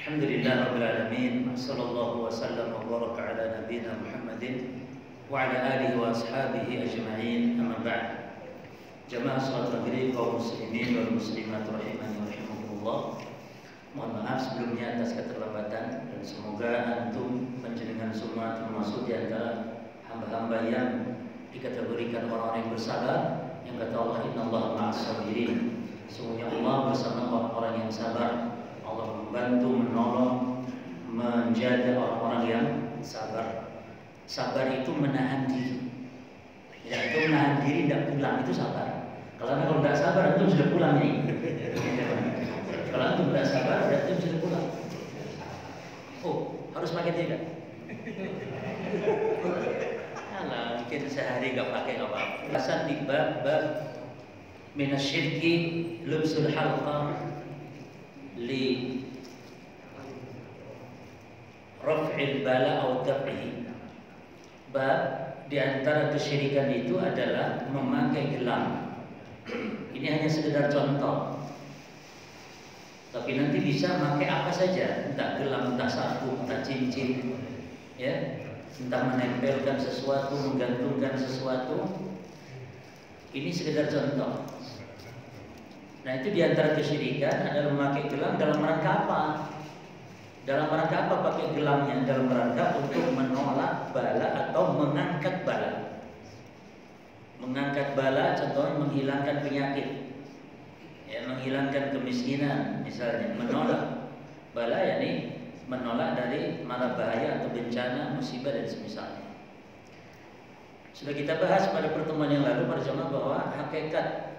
Alhamdulillah rabbil alamin. Sallallahu wasallam wa baraka ala nabiyyina Muhammadin wa ala alihi wa ashabihi ajma'in. Amma ba'd. Jamaah salat maghrib kaum muslimin wal muslimat rahimani wa rahimakumullah. Mohon maaf sebelumnya atas keterlambatan dan semoga antum panjenengan semua termasuk di antara hamba-hamba yang dikategorikan orang-orang yang bersabar, yang kata Allah innallaha ma'as sabirin. Sesungguhnya Allah bersama orang-orang yang sabar. Allah membantu, menolong, menjaga orang-orang yang sabar. Sabar itu menahan diri. Tidak itu menahan diri tidak pulang itu sabar. Kalau tidak sabar itu sudah pulang ini. Kalau itu tidak sabar berarti sudah pulang. Oh, harus pakai tidak? Alah, mungkin sehari nggak pakai nggak apa-apa. Bahasan di bab minasyirki lubsul halqa li raf'il bala atau daf'ihi. Bab di antara kesyirikan itu adalah memakai gelang. Ini hanya sekedar contoh. Tapi nanti bisa pakai apa saja, entah gelang, entah sabuk, entah cincin, ya, entah menempelkan sesuatu, menggantungkan sesuatu. Ini sekedar contoh. Nah itu diantara kesyirikan adalah memakai gelang dalam rangka apa? Dalam rangka apa pakai gelangnya? Dalam rangka untuk menolak bala atau mengangkat bala. Mengangkat bala contohnya menghilangkan penyakit, ya, menghilangkan kemiskinan misalnya. Menolak bala yakni menolak dari mara bahaya atau bencana, musibah dan semisalnya. Sudah kita bahas pada pertemuan yang lalu para jemaah bahwa hakikat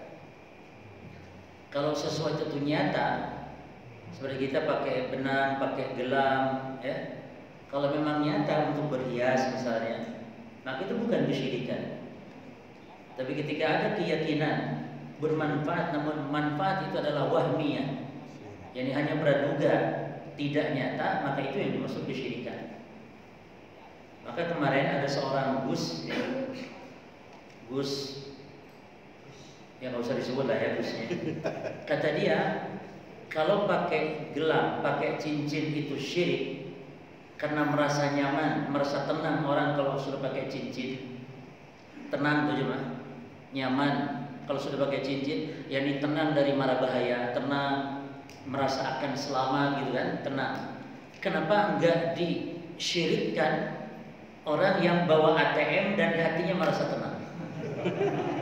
kalau sesuatu itu nyata, seperti kita pakai benang, pakai gelang, ya. Kalau memang nyata untuk berhias misalnya, maka itu bukan kesyirikan. Tapi ketika ada keyakinan bermanfaat, namun manfaat itu adalah wahmiyah, yakni hanya praduga, tidak nyata, maka itu yang dimaksud kesyirikan. Maka kemarin ada seorang Gus, ya, Gus, ya nggak usah disebut lah ya Gusnya. Kata dia, kalau pakai gelang, pakai cincin itu syirik karena merasa nyaman, merasa tenang orang kalau sudah pakai cincin. Tenang tuh cuma nyaman kalau sudah pakai cincin, yakni tenang dari mara bahaya, tenang, merasa akan selamat gitu kan, tenang. Kenapa enggak disyirikkan orang yang bawa ATM dan hatinya merasa tenang?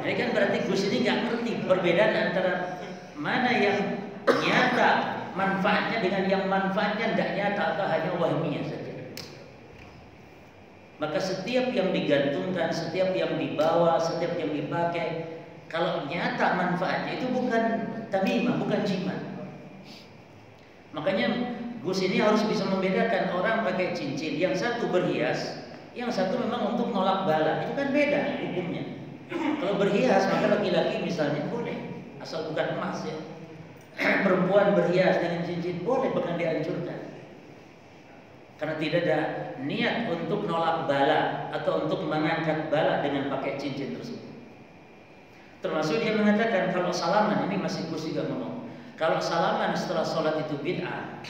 Ini kan berarti Gus ini nggak ngerti perbedaan antara mana yang nyata manfaatnya dengan yang manfaatnya tidak nyata atau hanya wahmiyah saja. Maka setiap yang digantungkan, setiap yang dibawa, setiap yang dipakai, kalau nyata manfaatnya itu bukan tamimah, bukan jimat. Makanya Gus ini harus bisa membedakan orang pakai cincin, yang satu berhias, yang satu memang untuk nolak bala. Itu kan beda hukumnya. Kalau berhias maka laki-laki misalnya boleh, asal bukan emas ya. Perempuan berhias dengan cincin boleh, bahkan dianjurkan. Karena tidak ada niat untuk nolak bala atau untuk mengangkat bala dengan pakai cincin tersebut. Termasuk dia mengatakan kalau salaman, ini masih Gus juga ngomong, kalau salaman setelah sholat itu bid'ah.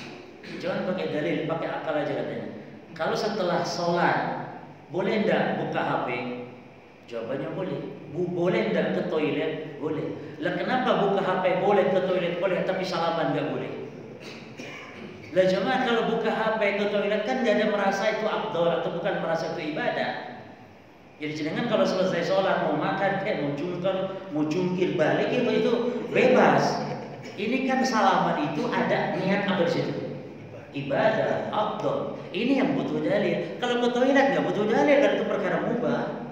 Jangan pakai dalil, pakai akal aja katanya. Kalau setelah sholat boleh enggak buka HP? Jawabannya boleh. Boleh enggak ke toilet? Boleh. Lah kenapa buka HP boleh, ke toilet boleh, tapi salaman enggak boleh? Lah jemaah kalau buka HP ke toilet kan enggak ada merasa itu afdal atau bukan merasa itu ibadah. Jadi jenengan kalau selesai sholat mau makan, mau jungkir balik itu bebas. Ini kan salaman itu ada niat apa di situ? Ibadah, afdal. Ini yang butuh dalil. Kalau ke toilet enggak butuh dalil, karena itu perkara mubah.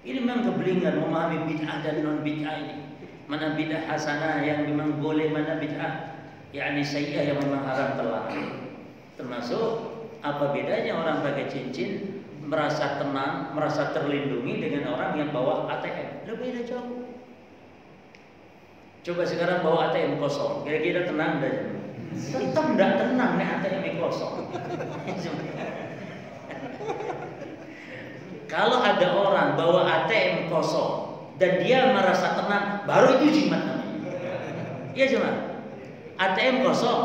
Ini memang kebelingan memahami bid'ah dan non bid'ah ini. Mana bid'ah hasanah yang memang boleh, mana bid'ah yakni sayyi'ah yang memang haram terlarang. Termasuk apa bedanya orang pakai cincin merasa tenang, merasa terlindungi dengan orang yang bawa ATM? Lebih beda jauh. Coba sekarang bawa ATM kosong, kira-kira tenang dan tetap tidak tenang nih ATM kosong. Kalau ada orang bawa ATM kosong dan dia merasa tenang, baru itu jimat namanya. Iya cuma ATM kosong,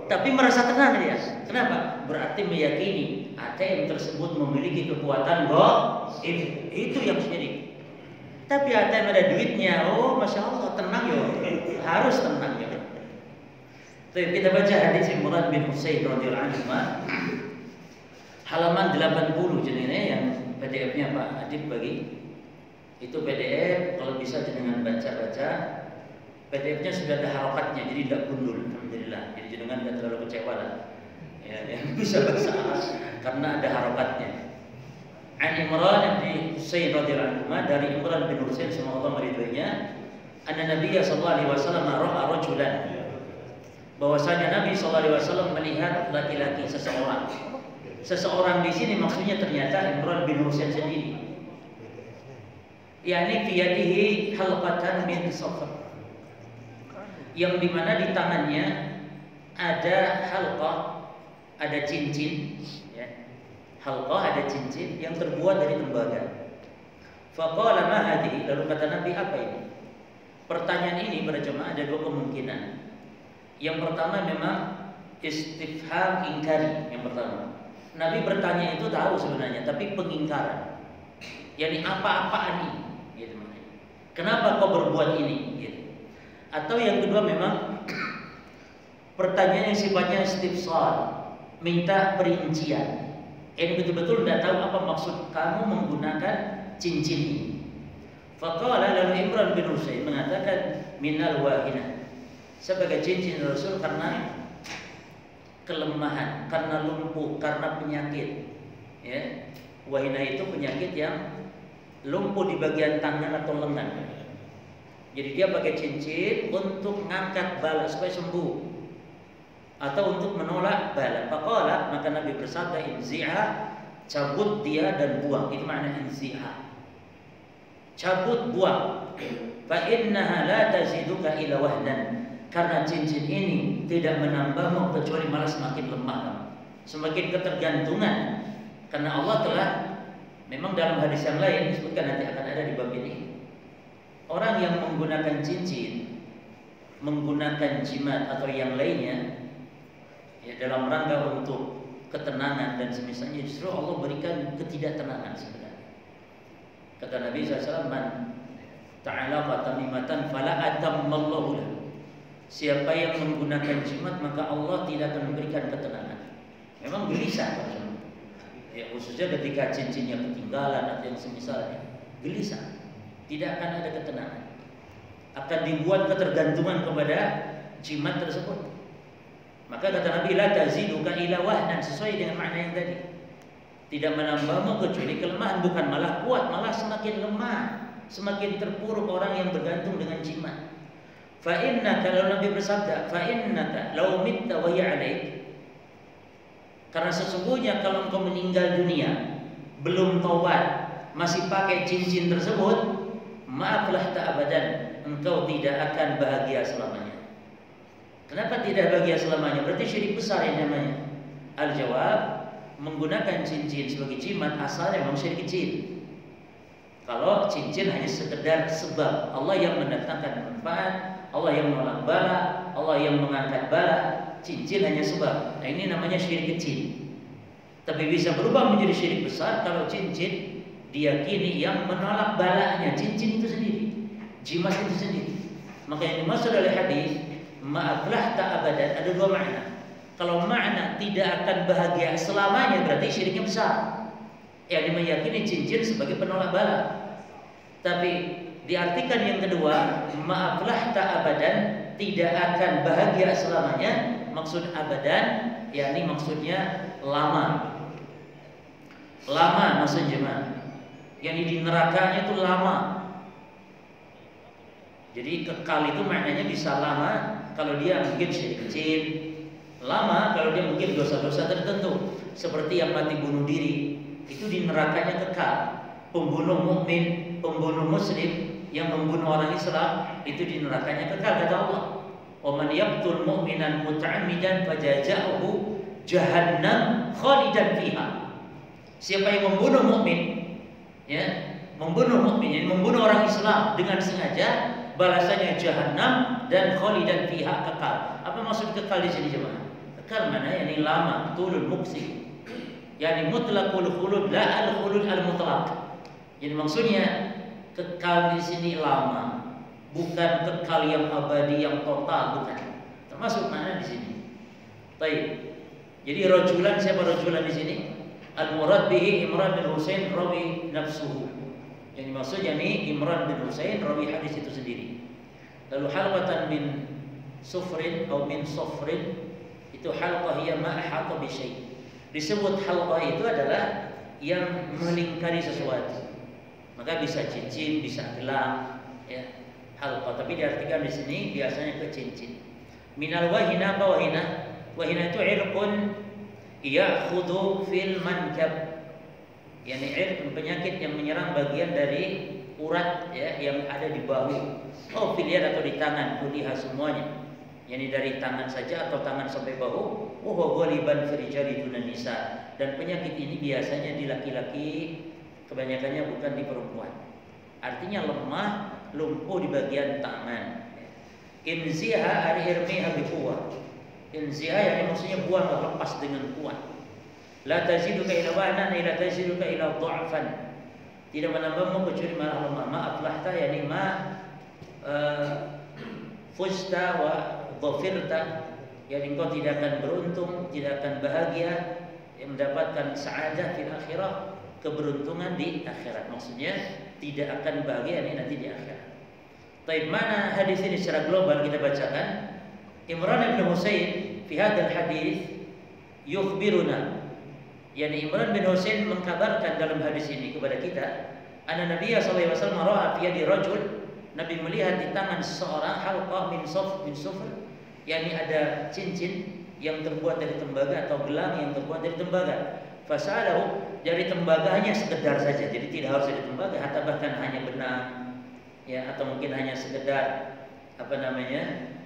Tapi merasa tenang dia. Kenapa? Berarti meyakini ATM tersebut memiliki kekuatan gaib. Itu yang syirik. Tapi ATM ada duitnya, oh masya Allah tenang ya, harus tenang ya. Tapi kita baca hadis Imran bin Husain radhiyallahu anhu, halaman 80 jenenge yang PDF-nya Pak Adib bagi. Itu PDF kalau bisa jenengan baca-baca. PDF-nya sudah ada harokatnya, jadi tidak gundul, alhamdulillah. Jadi jenengan tidak terlalu kecewa lah. Ya, yang bisa bahasa Arab karena ada harokatnya. An Imran bin Husain radhiyallahu anhu, dari Imran bin Husain semoga Allah meridhoinya, anna Nabi sallallahu alaihi wasallam ra'a rajulan, bahwasanya Nabi sallallahu alaihi wasallam melihat laki-laki seseorang. Seseorang di sini maksudnya ternyata Imran bin Husain sendiri. Yani fi yadihi halqatan min safar, yang dimana di tangannya ada halqah, ada cincin, ya. Halqah ada cincin yang terbuat dari tembaga. Faqala ma hadhihi, lalu kata Nabi apa ini? Pertanyaan ini pada jemaah ada dua kemungkinan. Yang pertama memang istifham ingkari. Yang pertama, Nabi bertanya itu tahu sebenarnya, tapi pengingkaran. Yani apa-apaan ini? Gitu maknanya. Kenapa kau berbuat ini? Gitu. Atau yang kedua memang pertanyaan yang sifatnya istifsal, minta perincian. Ini betul-betul tidak tahu apa maksud kamu menggunakan cincin ini. Faqala lalu Imran bin Husain mengatakan minal wahina, sebagai cincin Rasul karena kelemahan, karena lumpuh, karena penyakit. Ya, wahina itu penyakit yang lumpuh di bagian tangan atau lengan. Jadi dia pakai cincin untuk mengangkat bala supaya sembuh, atau untuk menolak bala. Faqala, maka Nabi bersabda inzi'a, cabut dia dan buang. Itu makna inzi'a, cabut buang. Fa innaha la taziduka ila wahnan, karena cincin ini tidak menambahmu kecuali malah semakin lemah, semakin ketergantungan. Karena Allah telah, memang dalam hadis yang lain disebutkan, nanti akan ada di bab ini, orang yang menggunakan cincin, menggunakan jimat atau yang lainnya, ya, dalam rangka untuk ketenangan dan semisalnya, justru Allah berikan ketidaktenangan sebenarnya. Kata Nabi SAW, man ta'alaqa tamimatan fala atammallahu lahu, siapa yang menggunakan jimat maka Allah tidak akan memberikan ketenangan. Memang gelisah, ya, khususnya ketika cincinnya ketinggalan atau yang semisalnya, gelisah, tidak akan ada ketenangan, akan dibuat ketergantungan kepada jimat tersebut. Maka kata Nabi, la taziduka ila wahnan, sesuai dengan makna yang tadi, tidak menambahmu kecuali kelemahan, bukan malah kuat, malah semakin lemah, semakin terpuruk orang yang bergantung dengan jimat. Fa innaka, kalau Nabi bersabda, fa innaka law mitta wa hiya alaik, karena sesungguhnya kalau engkau meninggal dunia belum taubat, masih pakai cincin tersebut, maaflah tak abadan, engkau tidak akan bahagia selamanya. Kenapa tidak bahagia selamanya? Berarti syirik besar yang namanya. Al-jawab, menggunakan cincin sebagai jimat asalnya memang syirik kecil. Kalau cincin hanya sekedar sebab, Allah yang mendatangkan manfaat, Allah yang menolak bala, Allah yang mengangkat bala, cincin hanya sebab. Nah, ini namanya syirik kecil. Tapi bisa berubah menjadi syirik besar kalau cincin diyakini yang menolak balanya, cincin itu sendiri, jimat itu sendiri. Maka yang dimaksud oleh hadis maaflah tak abadan, ada dua makna. Kalau makna tidak akan bahagia selamanya, berarti syiriknya besar, yang meyakini cincin sebagai penolak bala. Tapi diartikan yang kedua, maaflah tak abadan, tidak akan bahagia selamanya. Maksud abadan, yakni maksudnya lama. Lama maksudnya jemaah, yakni di nerakanya itu lama. Jadi kekal itu maknanya bisa lama kalau dia mungkin syirik kecil, lama kalau dia mungkin dosa-dosa tertentu, seperti yang mati bunuh diri, itu di nerakanya kekal. Pembunuh mukmin, pembunuh muslim yang membunuh orang Islam, itu di nerakanya kekal, kata Allah. Wa man yaqtul mu'minan muta'ammidan fajaza'uhu jahannam khalidan fiha. Siapa yang membunuh mukmin, ya, membunuh mukmin, yang membunuh orang Islam dengan sengaja, balasannya jahannam dan khalidan fiha, kekal. Apa maksud kekal di sini jemaah? Kekal mana? Yani lama, tulul muksi. Yani mutlaqul khulud, la al-khulud al-mutlaq. Jadi maksudnya kekal di sini lama, bukan kekal yang abadi, yang total, bukan. Termasuk mana di sini. Baik. Jadi rajulan, siapa rajulan di sini? Al-murad bihi Imran bin Husain rawi nafsuhu. Yang maksudnya ini Imran bin Husain rawi hadis itu sendiri. Lalu halqatan min sufrin atau min sufrin, itu halqah hiya ma ahata bi syai'. Disebut halqah itu adalah yang melingkari sesuatu. Maka bisa cincin, bisa gelang, ya. Halqah, tapi diartikan di sini biasanya ke cincin. Minal wahina, apa wahina? Wahina itu irqun ya'khudhu fil mankab. Yani irq, penyakit yang menyerang bagian dari urat, ya, yang ada di bahu. Oh, filial atau di tangan, kuliah semuanya. Yani dari tangan saja atau tangan sampai bahu. Oh, ghaliban fi rijali dunan nisa. Dan penyakit ini biasanya di laki-laki, kebanyakannya bukan di perempuan. Artinya lemah, lumpuh di bagian tangan. Inziha al-irmiha biquwah. Inziha yani maksudnya buang, lepas dengan kuat. La taziduka ila wa'nan, la taziduka ila dha'fan. Tidak menambahmu kecuali malah lemah. Ma aflahta yani ma fuzta wa dhafirta, yani engkau tidak akan beruntung, tidak akan bahagia, yang mendapatkan sa'adah fil akhirah, keberuntungan di akhirat. Maksudnya tidak akan bahagia ini nanti di akhirat. Baik, mana hadis ini secara global kita bacakan. Imran bin Husain fi hadzal hadis yukhbiruna, yani Imran bin Husain mengkabarkan dalam hadis ini kepada kita, anna Nabi sallallahu alaihi wasallam ra'a fi yadi rajul, Nabi melihat di tangan seseorang halqah min sufr, yakni ada cincin yang terbuat dari tembaga atau gelang yang terbuat dari tembaga. Fasalahu, dari tembaga hanya sekedar saja, jadi tidak harus dari tembaga, atau bahkan hanya benang, ya, atau mungkin hanya sekedar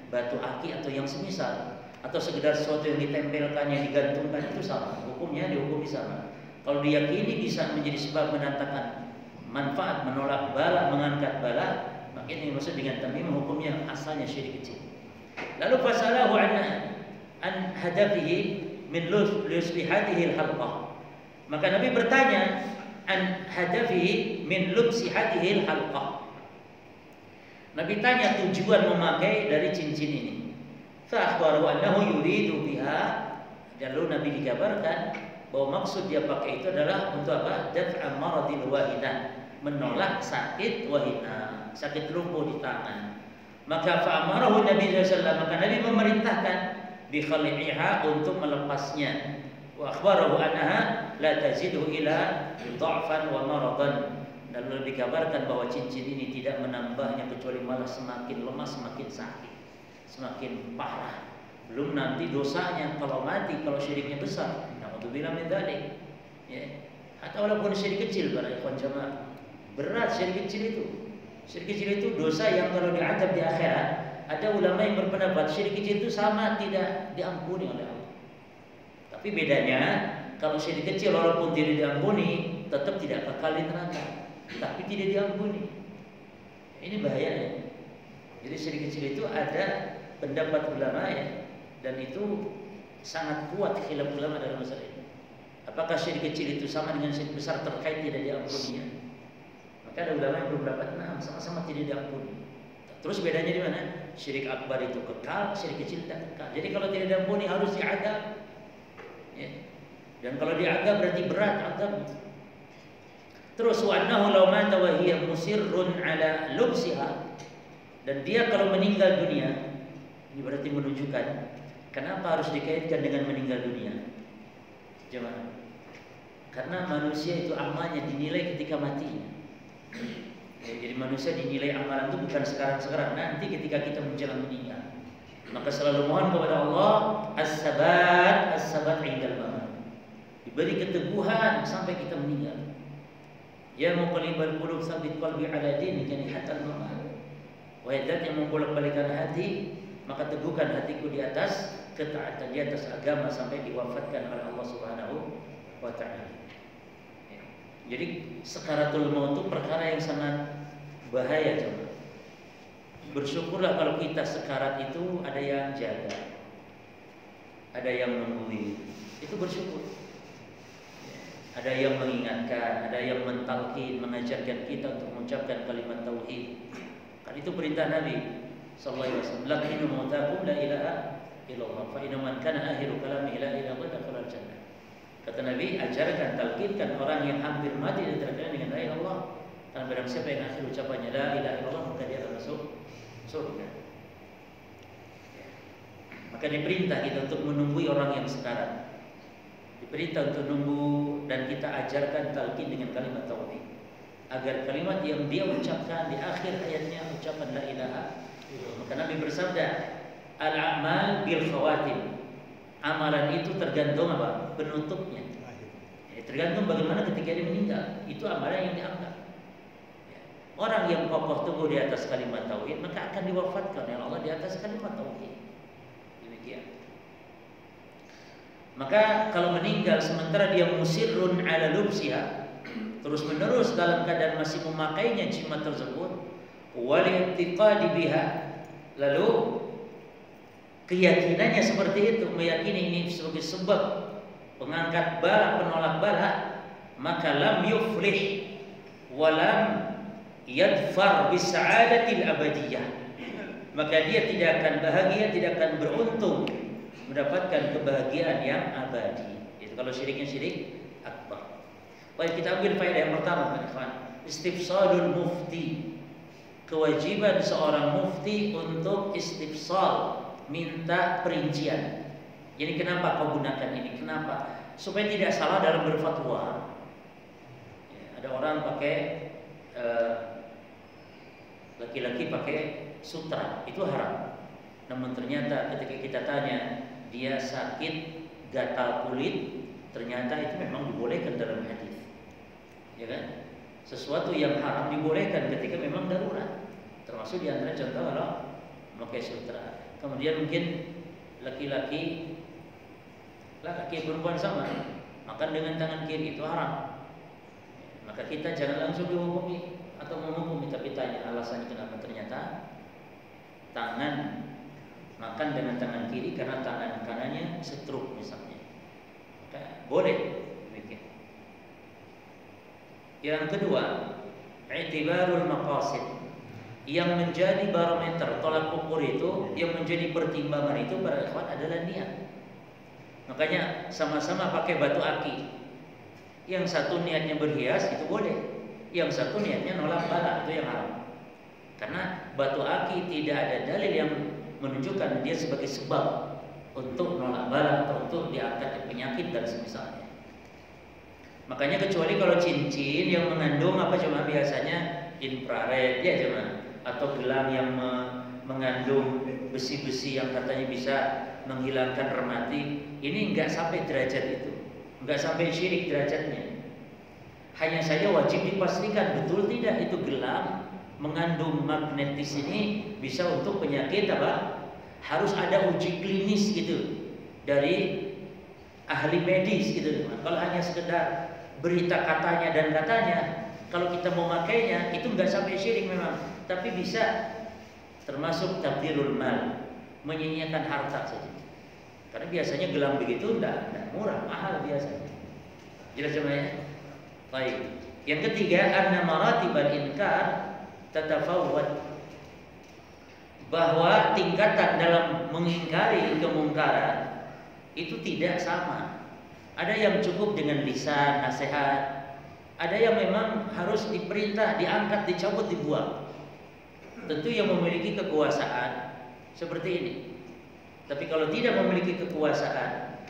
batu aki atau yang semisal, atau sekedar sesuatu yang ditempelkan, yang digantungkan, itu sama hukumnya, dihukumi sama. Kalau diyakini bisa menjadi sebab mendatangkan manfaat, menolak bala, mengangkat bala, maka ini maksud dengan tamim, hukumnya asalnya syirik kecil. Lalu fasalahu an hadafihi min lusbi hadhihi al-halqah. Maka Nabi bertanya an hadafihi min lubsi hadhihi al-halqah. Nabi tanya tujuan memakai dari cincin ini. Fa akhbaru annahu yuridu biha. Lalu Nabi dikabarkan bahwa maksud dia pakai itu adalah untuk apa? Daf'a maradil wahina, menolak sakit wahina, sakit lumpuh di tangan. Maka fa'amarahu Nabi SAW, maka Nabi memerintahkan bi khali'iha, untuk melepasnya. Wa akhbarahu annaha la tazidu ila dha'fan wa maradan. Dan dikabarkan bahwa cincin ini tidak menambahnya kecuali malah semakin lemah, semakin sakit, semakin parah. Belum nanti dosanya kalau mati, kalau syiriknya besar. Na'udzubillah min dzalik. Ya. Atau walaupun syirik kecil para ikhwan jamaah, berat syirik kecil itu. Syirik kecil itu dosa yang kalau diazab di akhirat, ada ulama yang berpendapat syirik kecil itu sama tidak diampuni oleh Allah. Tapi bedanya, kalau syirik kecil walaupun tidak diampuni, tetap tidak kekal di neraka, tapi tidak diampuni. Ini bahayanya. Jadi syirik kecil itu ada pendapat ulama, ya, dan itu sangat kuat khilaf ulama dalam masalah ini. Apakah syirik kecil itu sama dengan syirik besar terkait tidak diampuninya? Maka ada ulama yang berpendapat, nah, sama-sama tidak diampuni. Terus bedanya di mana? Syirik akbar itu kekal, syirik kecil tidak kekal. Jadi kalau tidak diampuni harus diadab. Ya. Dan kalau diadab berarti berat adab. Terus wa annahu law mata wa hiya musirrun ala lubsiha, dan dia kalau meninggal dunia, ini berarti menunjukkan kenapa harus dikaitkan dengan meninggal dunia. Jemaah. Karena manusia itu amalnya dinilai ketika mati. Ya, jadi manusia dinilai amalan itu bukan sekarang-sekarang, nanti ketika kita menjelang meninggal. Maka selalu mohon kepada Allah as-sabat indal maut. Diberi keteguhan sampai kita meninggal. Ya muqallibal qulub tsabbit qalbi ala dinika hatta al-mamat. Wahai zat yang membolak-balikan hati, maka teguhkan hatiku di atas ketaatan, di atas agama sampai diwafatkan oleh Allah Subhanahu wa taala. Jadi sakaratul maut itu perkara yang sangat bahaya, coba. Bersyukurlah kalau kita sekarat itu ada yang jaga. ada yang menunggu, itu bersyukur. Ada yang mengingatkan, ada yang mentalkin, mengajarkan kita untuk mengucapkan kalimat tauhid. Kan itu perintah Nabi sallallahu alaihi wasallam, "Laqinu mautakum la ilaha illallah, fa inna man kana akhiru kalamihi la ilaha illallah dakhala jannah." Kata Nabi, ajarkan, talkinkan orang yang hampir mati dan terkenal dengan la ilaha illallah. Dan barang siapa yang akhir ucapannya la ilaha illallah, maka dia akan masuk surga. Maka diperintah kita untuk menunggui orang yang sekarang. Diperintah untuk nunggu dan kita ajarkan talqin dengan kalimat tauhid. Agar kalimat yang dia ucapkan di akhir ayatnya ucapan la ilaha illallah. Maka Nabi bersabda, al-a'mal bil khawatim. Amalan itu tergantung apa? Penutupnya. Tergantung bagaimana ketika dia meninggal. Itu amalan yang dianggap. Orang yang kokoh teguh di atas kalimat tauhid, maka akan diwafatkan oleh Allah di atas kalimat tauhid. Demikian. Maka kalau meninggal sementara dia musirrun ala lubsiha, terus menerus dalam keadaan masih memakainya jimat tersebut, wal i'tiqadi biha, lalu keyakinannya seperti itu, meyakini ini sebagai sebab pengangkat bala, penolak bala, maka lam yuflih walam yadfar bisa'adatil abadiyah, maka dia tidak akan bahagia, tidak akan beruntung mendapatkan kebahagiaan yang abadi. Itu kalau syiriknya syirik akbar. Baik, kita ambil faedah yang pertama, teman-teman. Istifsalul mufti. Kewajiban seorang mufti untuk istifsal, minta perincian. Jadi kenapa kau gunakan ini? Kenapa? Supaya tidak salah dalam berfatwa. Ya, ada orang pakai laki-laki pakai sutra, itu haram. Namun ternyata ketika kita tanya, dia sakit gatal kulit, ternyata itu memang dibolehkan dalam hadis. Ya kan? Sesuatu yang haram dibolehkan ketika memang darurat. Termasuk di antara contoh kalau memakai sutra. Kemudian mungkin laki-laki perempuan sama, makan dengan tangan kiri itu haram. Maka kita jangan langsung dihukumi atau menghukumi, tapi tanya alasannya kenapa. Ternyata tangan makan dengan tangan kiri karena tangan kanannya stroke misalnya, maka boleh demikian. Yang kedua, i'tibarul maqasid, yang menjadi barometer tolak ukur itu, yang menjadi pertimbangan itu para ikhwan adalah niat. Makanya sama-sama pakai batu aki, yang satu niatnya berhias itu boleh, yang satu niatnya nolak bala itu yang haram. Karena batu aki tidak ada dalil yang menunjukkan dia sebagai sebab untuk nolak bala atau untuk diangkat penyakit dan semisalnya. Makanya kecuali kalau cincin yang mengandung apa cuma biasanya infrared ya cuma, atau gelang yang mengandung besi-besi yang katanya bisa menghilangkan rematik, ini enggak sampai derajat itu, enggak sampai syirik derajatnya. Hanya saja wajib dipastikan betul tidak itu gelang mengandung magnetis ini bisa untuk penyakit apa? Harus ada uji klinis gitu dari ahli medis gitu. Kalau hanya sekedar berita katanya dan katanya, kalau kita mau makainya itu nggak sampai syirik memang, tapi bisa termasuk tabdirul mal, menyia-nyiakan harta saja. Karena biasanya gelang begitu enggak murah, mahal biasanya. Jelas semuanya? Baik. Yang ketiga, anna maratibal inkar tatafawwat, bahwa tingkatan dalam mengingkari kemungkaran itu tidak sama. Ada yang cukup dengan lisan nasihat, ada yang memang harus diperintah, diangkat, dicabut, dibuang. Tentu yang memiliki kekuasaan seperti ini. Tapi kalau tidak memiliki kekuasaan,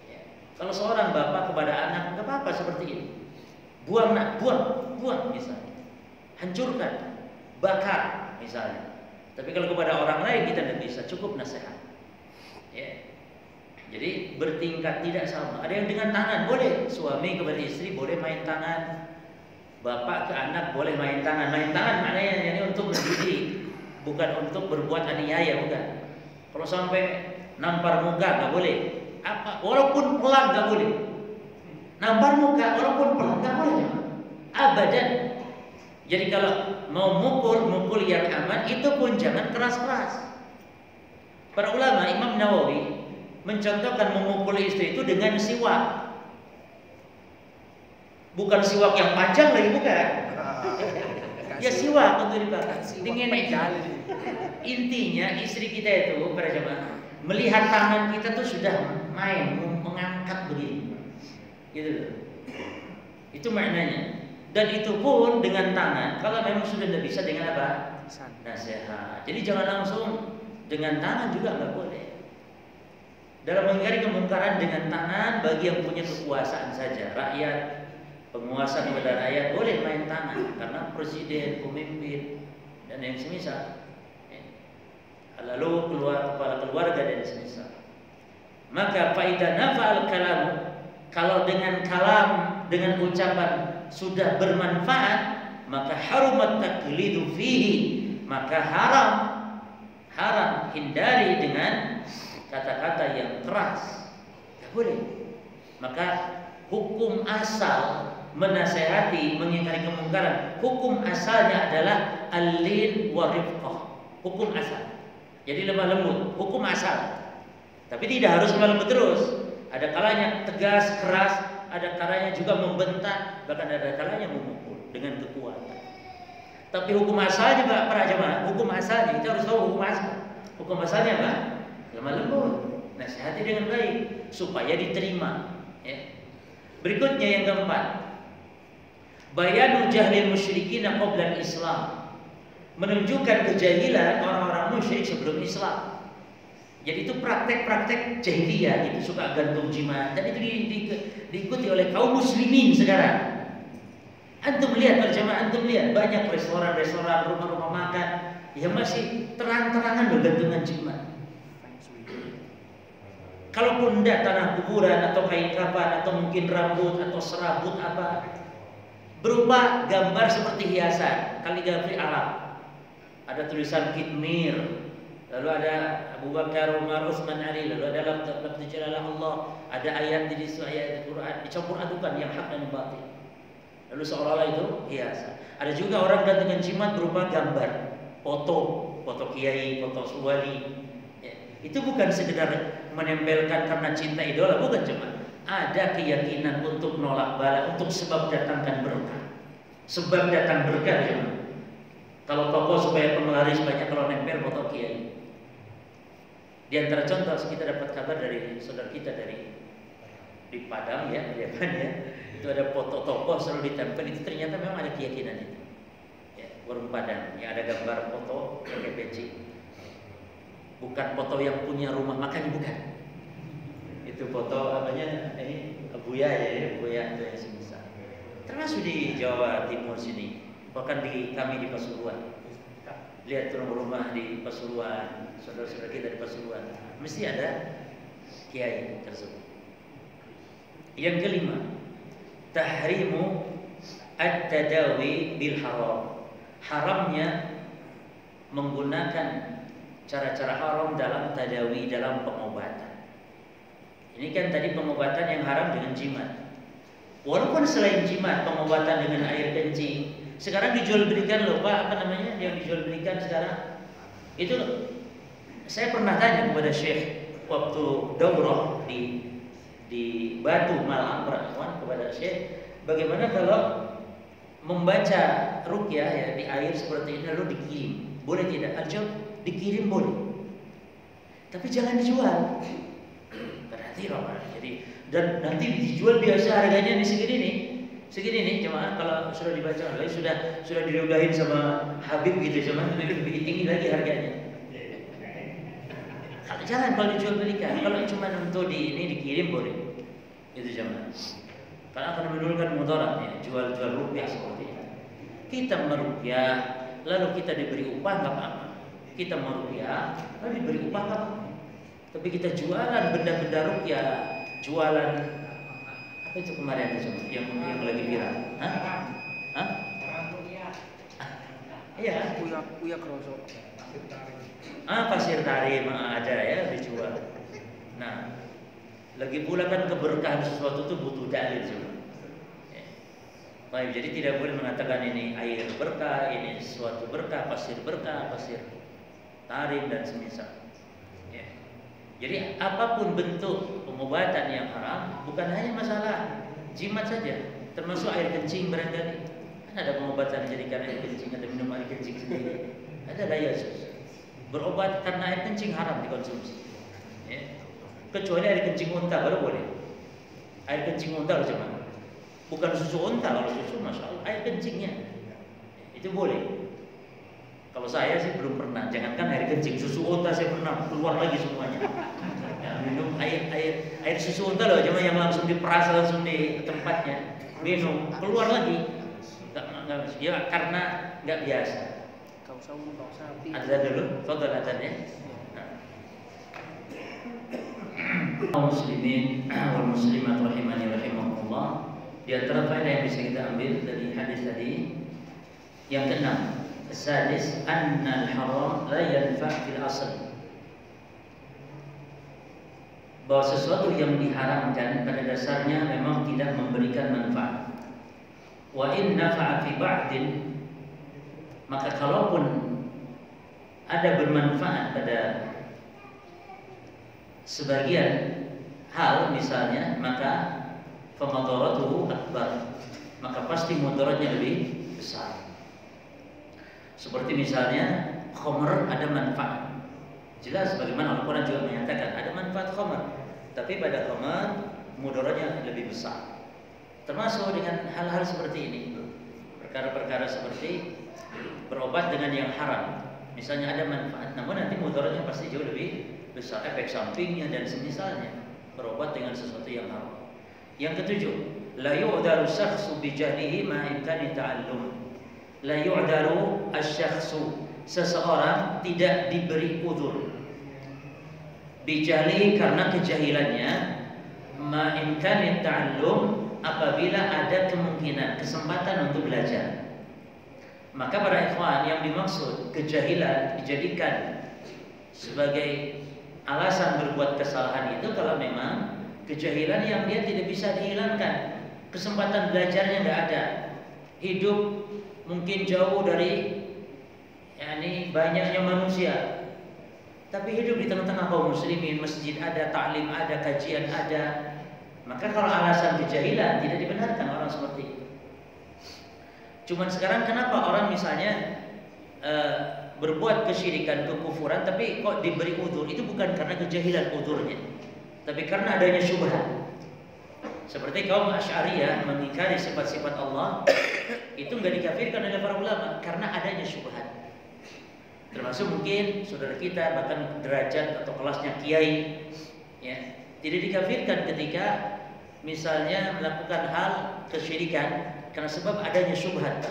ya, kalau seorang bapak kepada anak, nggak apa-apa seperti ini. Buang nak, buang misalnya, hancurkan, bakar misalnya. Tapi kalau kepada orang lain kita tidak bisa, cukup nasihat. Ya. Jadi bertingkat tidak sama. Ada yang dengan tangan boleh, suami kepada istri boleh main tangan, bapak ke anak boleh main tangan. Main tangan maknanya ini untuk mendidik, bukan untuk berbuat aniaya, bukan. Kalau sampai nampar muka nggak boleh. Apa? Walaupun pelan nggak boleh. Nampar muka walaupun pelan nggak boleh. Abadan. Jadi kalau mau mukul yang aman, itu pun jangan keras-keras. Para ulama, Imam Nawawi mencontohkan memukuli istri itu dengan siwak. Bukan siwak yang panjang lagi, bukan. Ya siwak untuk dipakai. Dengan intinya istri kita itu para jemaah melihat tangan kita tuh sudah main mengangkat begini, gitu. Itu maknanya. Dan itu pun dengan tangan. Kalau memang sudah tidak bisa dengan apa? Nasihat. Jadi jangan langsung dengan tangan juga nggak boleh. Dalam mengingkari kemungkaran dengan tangan bagi yang punya kekuasaan saja, rakyat, penguasa kepada rakyat boleh main tangan karena presiden, pemimpin dan yang semisal. Lalu kepala keluarga dan semisal. Maka faidah nafa'al kalam, kalau dengan kalam, dengan ucapan sudah bermanfaat, maka harumat taqlidu fihi, maka haram hindari dengan kata-kata yang keras. Tidak boleh. Maka hukum asal menasehati, mengingkari kemungkaran, hukum asalnya adalah al-lin wa rifqah. Hukum asal. Jadi lemah lembut, hukum asal. Tapi tidak harus lemah lembut terus. Ada kalanya tegas, keras, ada kalanya juga membentak, bahkan ada kalanya memukul dengan kekuatan. Tapi hukum asalnya Pak, para jemaah, hukum asalnya kita harus tahu hukum asal. Hukum asalnya apa? Lemah lembut. Nasihati dengan baik supaya diterima. Ya. Berikutnya yang keempat, bayanu jahlil musyrikin qabla Islam. Menunjukkan kejahilan orang-orang musyrik sebelum Islam. Jadi itu praktek-praktek jahiliyah, itu suka gantung jimat, dan itu diikuti oleh kaum muslimin sekarang. Antum lihat berjamaah, antum lihat banyak restoran-restoran, rumah-rumah makan yang masih terang-terangan loh gantungan jimat. Kalaupun tidak tanah kuburan atau kain kafan atau mungkin rambut atau serabut apa, berupa gambar seperti hiasan, kaligrafi Arab. Ada tulisan Kitmir, lalu ada Abu Bakar, Umar, Utsman, Ali, lalu ada lafaz jalalah Allah, ada ayat di situ, ayat Al-Qur'an dicampur adukan yang hak dan yang batil. Lalu seolah-olah itu hiasan. Ada juga orang gantungan jimat berupa gambar, foto kiai, foto wali. Ya, itu bukan sekedar menempelkan karena cinta idola, bukan, cuma ada keyakinan untuk nolak bala, untuk sebab datangkan berkah. Sebab datang berkah, cuma. Kalau toko supaya penglaris banyak, kalau nempel foto kiai. Di antara contoh kita dapat kabar dari saudara kita di Padang ya, ya kan ya. Itu ada foto toko selalu ditempel, itu ternyata memang ada keyakinan itu. Ya, warung Padang yang ada gambar foto pakai peci. Bukan foto yang punya rumah makan, bukan. Itu foto apanya? Ini Buya ya, Buya itu yang semisal. Termasuk di Jawa Timur sini. Bahkan kami di Pasuruan, lihat rumah-rumah di Pasuruan, saudara-saudara kita di Pasuruan, mesti ada kiai tersebut. Yang kelima, tahrimu at-tadawi bil haram. Haramnya menggunakan cara-cara haram dalam tadawi, dalam pengobatan. Ini kan tadi pengobatan yang haram dengan jimat. Walaupun selain jimat, pengobatan dengan air kencing, sekarang dijual belikan loh Pak, apa namanya yang dijual belikan sekarang? Itu saya pernah tanya kepada Syekh waktu daurah di Batu Malang, kepada Syekh, bagaimana kalau membaca ruqyah ya di air seperti ini lalu dikirim, boleh tidak? Ajab, dikirim boleh, tapi jangan dijual. Berarti Pak. Jadi dan nanti dijual biasa harganya di segini nih jemaah, kalau sudah dibaca lagi sudah diludahin sama Habib gitu, cuma lebih tinggi lagi harganya. Kalau dijual belikan, kalau cuma untuk ini dikirim boleh, itu jemaah. Karena akan menimbulkan mudarat ya, jual-jual rupiah seperti ini. Kita merupiah, lalu kita diberi upah nggak apa-apa. Kita merupiah, lalu diberi upah nggak apa-apa. Tapi kita jualan benda-benda rupiah, jualan apa itu kemarin itu yang lagi viral? Hah? Iya. Uya kroso. Pasir tarim ada ya dijual. Nah, lagi pula kan keberkahan sesuatu itu butuh dalil semua. Baik, jadi tidak boleh mengatakan ini air berkah, ini sesuatu berkah, pasir tarim dan semisal. Jadi apapun bentuk pengobatan yang haram, bukan hanya masalah jimat saja, termasuk air kencing barangkali. Kan ada pengobatan jadikan air kencing atau minum air kencing sendiri. Ada daya berobat karena air kencing haram dikonsumsi. Ya. Kecuali air kencing unta baru boleh. Air kencing unta cuma bukan susu unta, kalau susu masya Allah air kencingnya itu boleh. Kalau saya sih belum pernah, jangankan air kencing, susu unta saya pernah keluar lagi semuanya. Ya, minum air susu unta loh, cuma yang langsung diperas langsung di tempatnya, minum keluar lagi. Ya karena nggak biasa. Azan dulu, fadhal azannya. Kaum muslimin wal muslimat rahimani rahimakumullah. Di antara faedah yang bisa kita ambil dari hadis tadi yang keenam, السادس أن الحرام لا ينفع في الأصل. Bahwa sesuatu yang diharamkan pada dasarnya memang tidak memberikan manfaat. Wa in nafa'a fi ba'din, maka kalaupun ada bermanfaat pada sebagian hal misalnya, maka famadaratuhu akbar, maka pasti mudaratnya lebih besar. Seperti misalnya khamr ada manfaat. Jelas bagaimana Al-Quran juga menyatakan ada manfaat khamr, tapi pada khamr mudaratnya lebih besar. Termasuk dengan hal-hal seperti ini, perkara-perkara seperti berobat dengan yang haram. Misalnya ada manfaat, namun nanti mudaratnya pasti jauh lebih besar, efek sampingnya dan semisalnya. Berobat dengan sesuatu yang haram. Yang ketujuh, la yu'daru syakhsu bi jahlihi ma imkani ta'allum. La yu'daru asy-syakhsu, seseorang tidak diberi udzur bijali karena kejahilannya, ma imkani ta'allum, apabila ada kemungkinan kesempatan untuk belajar. Maka para ikhwan, yang dimaksud kejahilan dijadikan sebagai alasan berbuat kesalahan itu kalau memang kejahilan yang dia tidak bisa dihilangkan, kesempatan belajarnya nggak ada, hidup mungkin jauh dari banyaknya manusia, tapi hidup di tengah-tengah kaum muslimin, masjid ada, taklim ada, kajian ada. Maka kalau alasan kejahilan tidak dibenarkan orang seperti itu. Cuman sekarang kenapa orang misalnya berbuat kesyirikan, kekufuran, tapi kok diberi udzur? Itu bukan karena kejahilan udzurnya, tapi karena adanya syubhat. Seperti kaum Asy'ariyah mengingkari sifat-sifat Allah, itu nggak dikafirkan oleh para ulama karena adanya syubhat. Termasuk mungkin saudara kita bahkan derajat atau kelasnya kiai, ya, tidak dikafirkan ketika misalnya melakukan hal kesyirikan karena sebab adanya syubhat,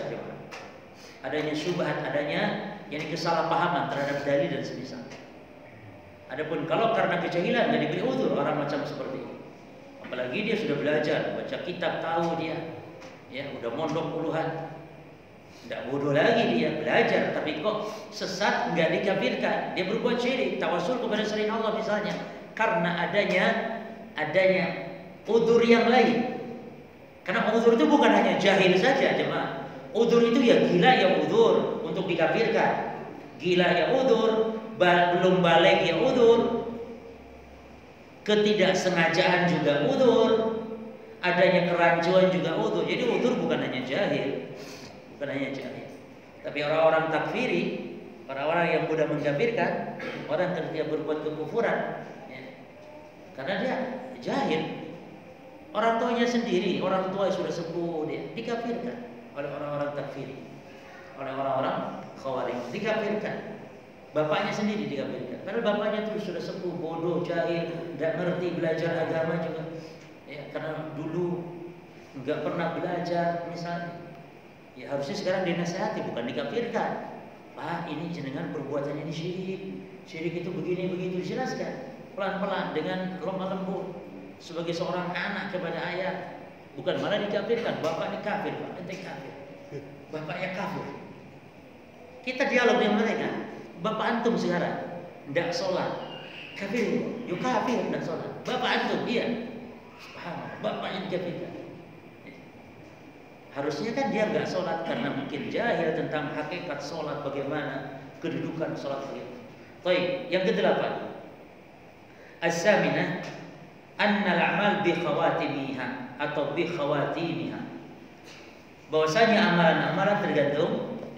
adanya syubhat, adanya kesalahpahaman terhadap dalil dan semisal. Adapun kalau karena kejahilan nggak diberi udzur orang macam seperti itu. Apalagi dia sudah belajar, baca kitab, tahu dia, ya udah mondok puluhan, tidak bodoh lagi dia belajar, tapi kok sesat, nggak dikafirkan. Dia berbuat syirik, tawasul kepada selain Allah misalnya, karena adanya udzur yang lain. Karena udzur itu bukan hanya jahil saja, jemaah. Udzur itu ya gila ya udzur untuk dikafirkan, gila ya udzur, belum balik ya udzur, ketidaksengajaan juga udzur, adanya kerancuan juga udzur. Jadi udzur bukan hanya jahil, tapi orang-orang takfiri, orang-orang yang mudah mengkafirkan, orang ketika berbuat kekufuran, ya, karena dia jahil. Orang tuanya sendiri, orang tua sudah sepuh, dia dikafirkan oleh orang-orang takfiri, oleh orang-orang khawarij, dikafirkan. Bapaknya sendiri dikafirkan, padahal bapaknya itu sudah sepuh, bodoh, jahil, tidak ngerti belajar agama juga, ya, karena dulu nggak pernah belajar misalnya. Ya harusnya sekarang dinasihati, bukan dikafirkan. Pak, ini jenengan perbuatannya ini syirik, syirik itu begini begitu, dijelaskan pelan-pelan dengan lemah lembut sebagai seorang anak kepada ayah, bukan malah dikafirkan. Bapak ini kafir, Pak, ente kafir, bapaknya kafir. Kita dialog dengan mereka. Bapak antum sekarang tidak sholat, kafir, yuk kafir tidak sholat. Bapak antum, iya, paham, bapaknya dikafirkan. Harusnya kan dia nggak sholat karena mungkin jahil tentang hakikat sholat, bagaimana kedudukan sholat itu. Baik, yang kedelapan, As-saminah anna al-a'mal bi khawatimiha atau bi khawatimiha. Bahwasanya amalan-amalan tergantung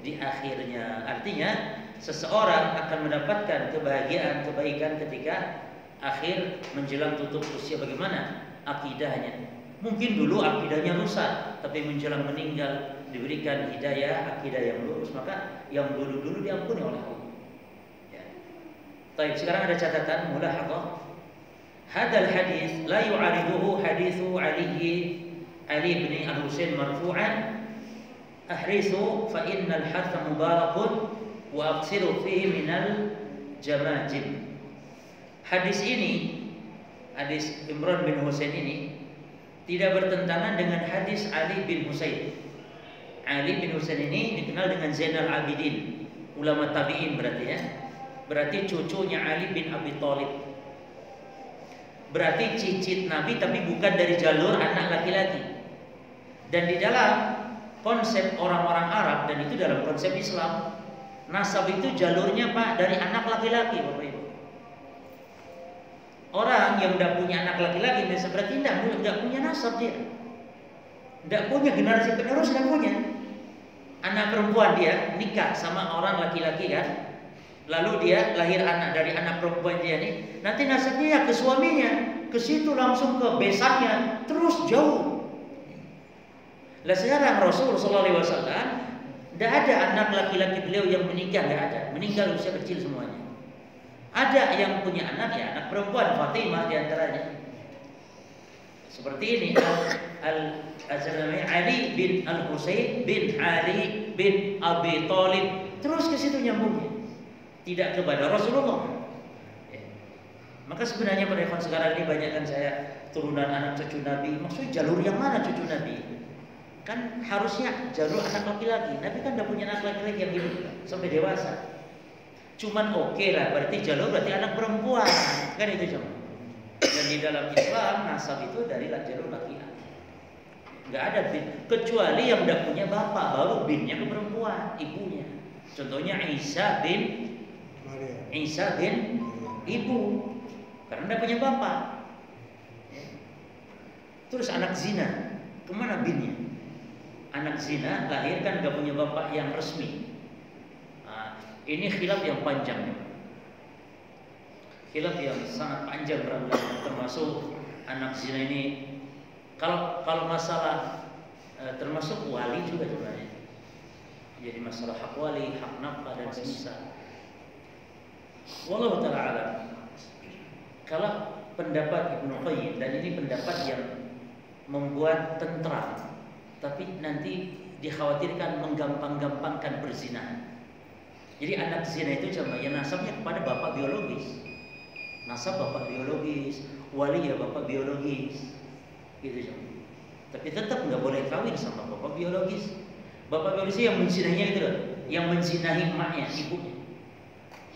di akhirnya. Artinya seseorang akan mendapatkan kebahagiaan, kebaikan ketika akhir menjelang tutup usia. Bagaimana akidahnya? Mungkin dulu akidahnya rusak, tapi menjelang meninggal diberikan hidayah, akidah yang lurus, maka yang dulu-dulu diampuni oleh Allah. Ya. Baik, sekarang ada catatan mulahadzah. Hadal hadis la yu'ariduhu hadithu Ali bin Al-Husain marfu'an ahrisu fa innal hatha mubarakun wa aqsiru fihi minal jamajim. Hadis ini, hadis Imran bin Husain ini tidak bertentangan dengan hadis Ali bin Husain. Ali bin Husain ini dikenal dengan Zainal Abidin, ulama tabi'in berarti ya. Berarti cucunya Ali bin Abi Thalib. Berarti cicit Nabi tapi bukan dari jalur anak laki-laki. Dan di dalam konsep orang-orang Arab, dan itu dalam konsep Islam, nasab itu jalurnya Pak dari anak laki-laki, Bapak Ibu. Orang yang tidak punya anak laki-laki berarti tidak punya nasab dia. Tidak punya generasi penerus, tidak punya. Anak perempuan dia nikah sama orang laki-laki kan. Lalu dia lahir anak dari anak perempuan dia nih, nanti nasabnya ya ke suaminya, ke situ langsung ke besannya, terus jauh. Lah sekarang Rasulullah SAW tidak ada anak laki-laki beliau yang menikah, tidak ada, meninggal usia kecil semuanya. Ada yang punya anak ya anak perempuan, Fatimah diantaranya. Seperti ini Ali bin Al-Husain bin Ali bin Abi Thalib, terus ke situ nyambungnya. Tidak kepada Rasulullah. Ya. Maka sebenarnya pada ikhwan sekarang ini banyak kan saya turunan anak cucu Nabi. Maksudnya jalur yang mana cucu Nabi? Kan harusnya jalur anak laki-laki. Nabi kan tidak punya anak laki-laki yang hidup sampai dewasa. Cuman oke lah, berarti jalur berarti anak perempuan. Kan itu cuma. Dan di dalam Islam nasab itu dari jalur laki-laki. Enggak ada bin, kecuali yang tidak punya bapak, baru binnya ke perempuan, ibunya. Contohnya Isa bin Ibu, karena tidak punya bapak. Terus anak zina, kemana binnya? Anak zina lahir kan nggak punya bapak yang resmi. Nah, ini khilaf yang panjang, khilaf yang sangat panjang termasuk anak zina ini. Kalau masalah termasuk wali juga sebenarnya. Jadi masalah hak wali, hak nafkah dan semisal. Wallahu ta'ala alam. Kalau pendapat Ibnu Qayyim, dan ini pendapat yang membuat tentram, tapi nanti dikhawatirkan menggampang-gampangkan perzinahan. Jadi anak zina itu cuma yang nasabnya kepada bapak biologis. Nasab bapak biologis, wali ya bapak biologis. Gitu cuma. Tapi tetap nggak boleh kawin sama bapak biologis. Bapak biologis yang menzinahinya itu loh, yang menzinahi emaknya, ibunya.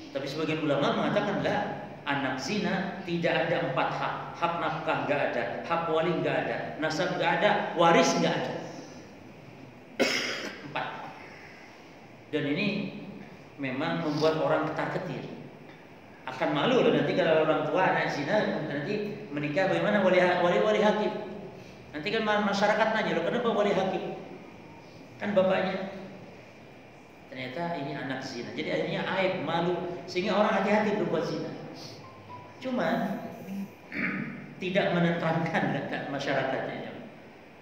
Tapi sebagian ulama mengatakan lah, anak zina tidak ada 4 hak. Hak nafkah nggak ada, hak wali nggak ada, nasab nggak ada, waris nggak ada. 4. Dan ini memang membuat orang ketar-ketir. Akan malu loh nanti kalau orang tua anak zina nanti menikah, bagaimana wali hakim? Nanti kan masyarakat nanya loh, kenapa wali hakim? Kan bapaknya. Ternyata ini anak zina. Jadi akhirnya aib, malu, sehingga orang hati-hati berbuat zina. Cuman tidak menenteramkan masyarakatnya.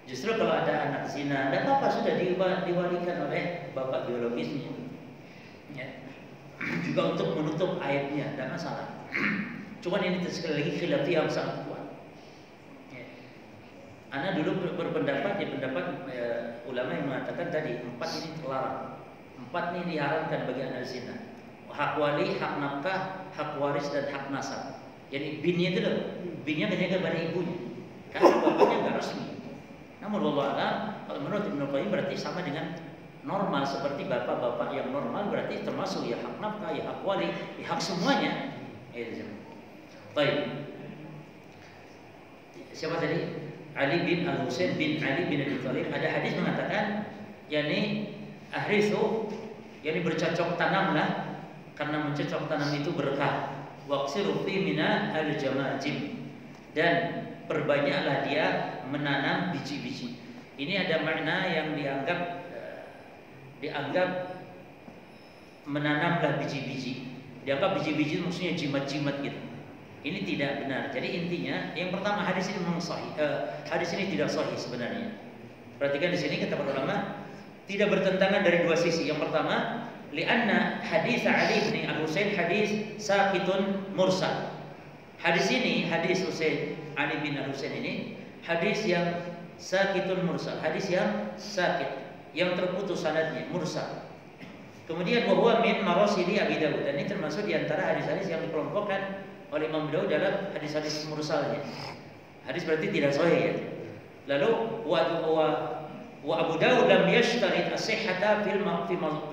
Justru kalau ada anak zina, tidak apa-apa, sudah diwalikan oleh bapak biologisnya. Ya. Juga untuk menutup aibnya, tidak masalah. Cuman ini sekali lagi khilaf yang sangat kuat. Ya. Ana dulu berpendapat, pendapat ulama yang mengatakan tadi 4 ini terlarang. 4 ini diharamkan bagi anak zina. Hak wali, hak nafkah, hak waris dan hak nasab. Jadi binnya itu loh, binnya kejaga pada ibunya. Karena bapaknya nggak resmi. Namun wallah kalau menurut Ibnu Qayyim berarti sama dengan normal, seperti bapak-bapak yang normal berarti termasuk ya hak nafkah, ya hak wali, ya hak semuanya. Baik. Siapa tadi? Ali bin Al-Husain bin Ali bin Abi Thalib. Ada hadis mengatakan, yakni ahrisu, yakni bercocok tanamlah, karena mencocok tanam itu berkah. waqsiru fi mina al-jamajim, dan perbanyaklah dia menanam biji-biji. Ini ada makna yang dianggap menanamlah biji-biji. Dianggap biji-biji maksudnya jimat-jimat gitu. Ini tidak benar. Jadi intinya yang pertama, hadis ini memang sahih. Hadis ini tidak sahih sebenarnya. Perhatikan di sini kata para ulama, tidak bertentangan dari dua sisi. Yang pertama, li'anna hadis Ali bin Al-Husain hadis saqitun mursal. Hadis ini, hadis Husain Ali bin Al-Husain ini hadis yang saqitun mursal, hadis yang sakit, yang terputus sanadnya, mursal. Kemudian bahwa min marasili Abi Dawud, dan ini termasuk di antara hadis-hadis yang dikelompokkan oleh Imam Dawud dalam hadis-hadis mursalnya. Hadis berarti tidak sahih ya. Lalu wa Abu Dawud lam yashtarit as-sihhata fi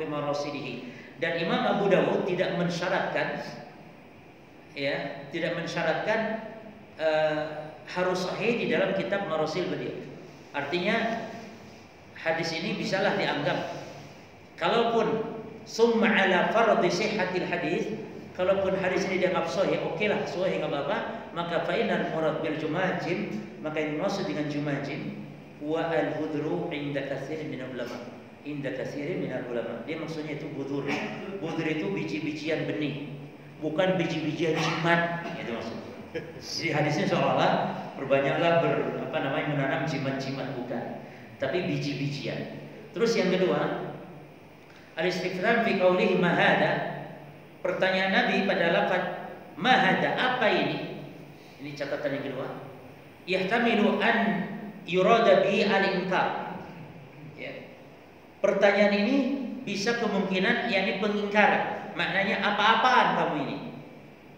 marasilihi, dan Imam Abu Dawud tidak mensyaratkan harus sahih di dalam kitab marasil beliau. Artinya hadis ini bisalah dianggap, kalaupun summa ala fardhi sihhatil hadis, kalaupun hadis ini dianggap sahih, okelah sahih enggak apa-apa, maka fainal murad bil jumajim, maka yang maksud dengan jumajim wa al-budru inda katsirin min ulama. Inda katsirin min ulama. Dia maksudnya itu budur. Budur itu biji-bijian benih, bukan biji-bijian jimat, itu maksudnya. Jadi hadisnya seolah-olah berbanyaklah menanam jimat-jimat, bukan, tapi biji-bijian. Terus yang kedua, al-istifham fi qaulihi ma hada. Pertanyaan Nabi pada lafaz ma hada, apa ini? Ini catatan yang kedua. Yahtamilu an yurada bi al-inkar. Ya. Pertanyaan ini bisa kemungkinan yakni pengingkaran. Maknanya apa-apaan kamu ini?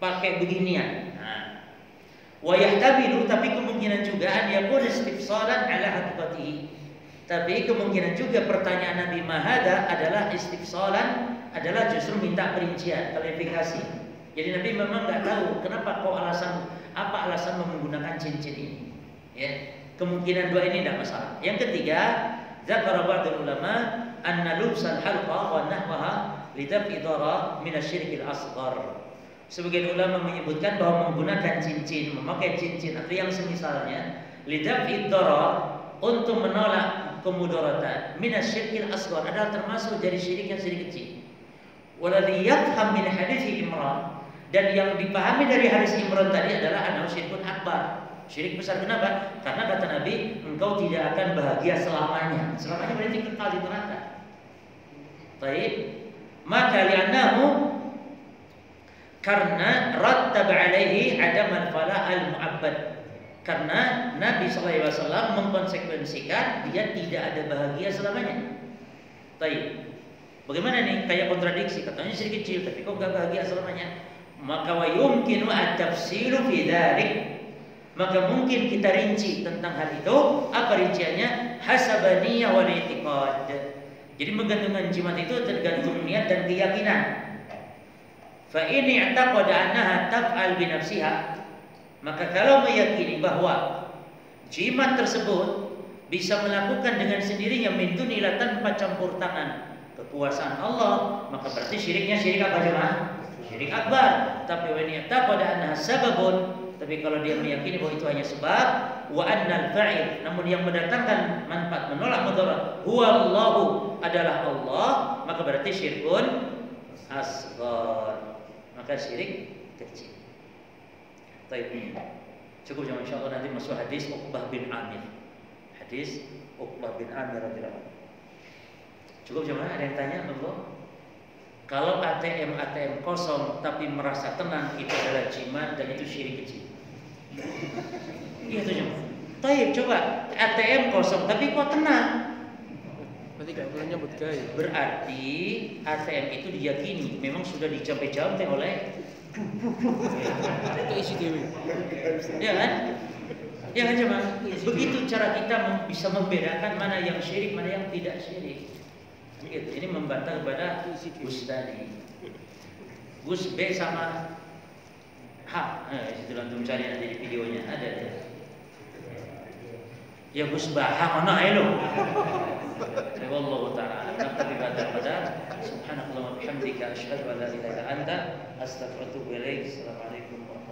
Pakai beginian. Wa yahtamilu, tapi kemungkinan juga an yakun istifsalan ala haqiqatihi. Tapi kemungkinan juga pertanyaan Nabi Mahada adalah istifsalan, adalah justru minta perincian, klarifikasi. Jadi Nabi memang nggak tahu kenapa kok apa alasan menggunakan cincin ini. Ya, kemungkinan dua ini tidak masalah. Yang ketiga, zakara ba'dul ulama anna lubsal halqa wa nahwaha lidaf'i darar min asy-syirkil asghar. Sebagian ulama menyebutkan bahwa menggunakan cincin, memakai cincin atau yang semisalnya lidaf'i darar, untuk menolak kemudaratan, minasyirkil asghar, adalah termasuk dari syirik yang syirik kecil. Waladhi yafham min hadis Imran, dan yang dipahami dari hadis Imran tadi adalah annahu syirkun akbar, syirik besar. Kenapa? Karena kata Nabi, engkau tidak akan bahagia selamanya. Selamanya berarti kekal di neraka. Baik, maka li'annahu, karena rattab alaihi adam al-falah al-mu'abbad, karena Nabi SAW mengkonsekuensikan dia tidak ada bahagia selamanya. Baik, bagaimana nih? Kayak kontradiksi, katanya syirik kecil tapi kok gak bahagia selamanya. Maka wa yumkinu at-tafsilu fi dzalik, maka mungkin kita rinci tentang hal itu. Apa rinciannya? Hasabaniyah wal i'tiqad. Jadi menggantungkan jimat itu tergantung niat dan keyakinan. Fa ini i'taqada annaha taf'al bi nafsiha, maka kalau meyakini bahwa jimat tersebut bisa melakukan dengan sendirinya min dunillah, tanpa campur tangan kekuasaan Allah, maka berarti syiriknya syirik apa jemaah? Syirik akbar. Tapi wa ini i'taqada annaha sababun, tapi kalau dia meyakini bahwa itu hanya sebab, wa annal fa'il, namun yang mendatangkan manfaat, menolak mudarat, huwa Allahu, adalah Allah, maka berarti syirkun asghar, maka syirik kecil. Baik, cukup jangan, insyaallah nanti masuk hadis Uqbah bin Amir. Hadis Uqbah bin Amir radhiyallahu anhu. Cukup jemaah, ada yang tanya monggo? Kalau ATM kosong tapi merasa tenang, itu adalah jimat dan itu syirik kecil. Iya tuh jemaah. Baik, coba ATM kosong tapi kok tenang. Berarti gak boleh nyebut gaya. Berarti ATM itu diyakini memang sudah dijampe-jampe oleh isi dewi. Ya kan? Ya kan jemaah? Begitu cara kita bisa membedakan mana yang syirik, mana yang tidak syirik. Gitu. Ini membantah kepada Gus tadi. Gus B sama H. Itu antum cari nanti di videonya ada ya. Ya Gus Bah, mana lo? Wallahu ta'ala naktabi bihadzal qadar. Subhanakallahumma wa bihamdika asyhadu an la ilaha illa anta astaghfiruka wa atubu ilaik. Assalamualaikum warahmatullahi wabarakatuh.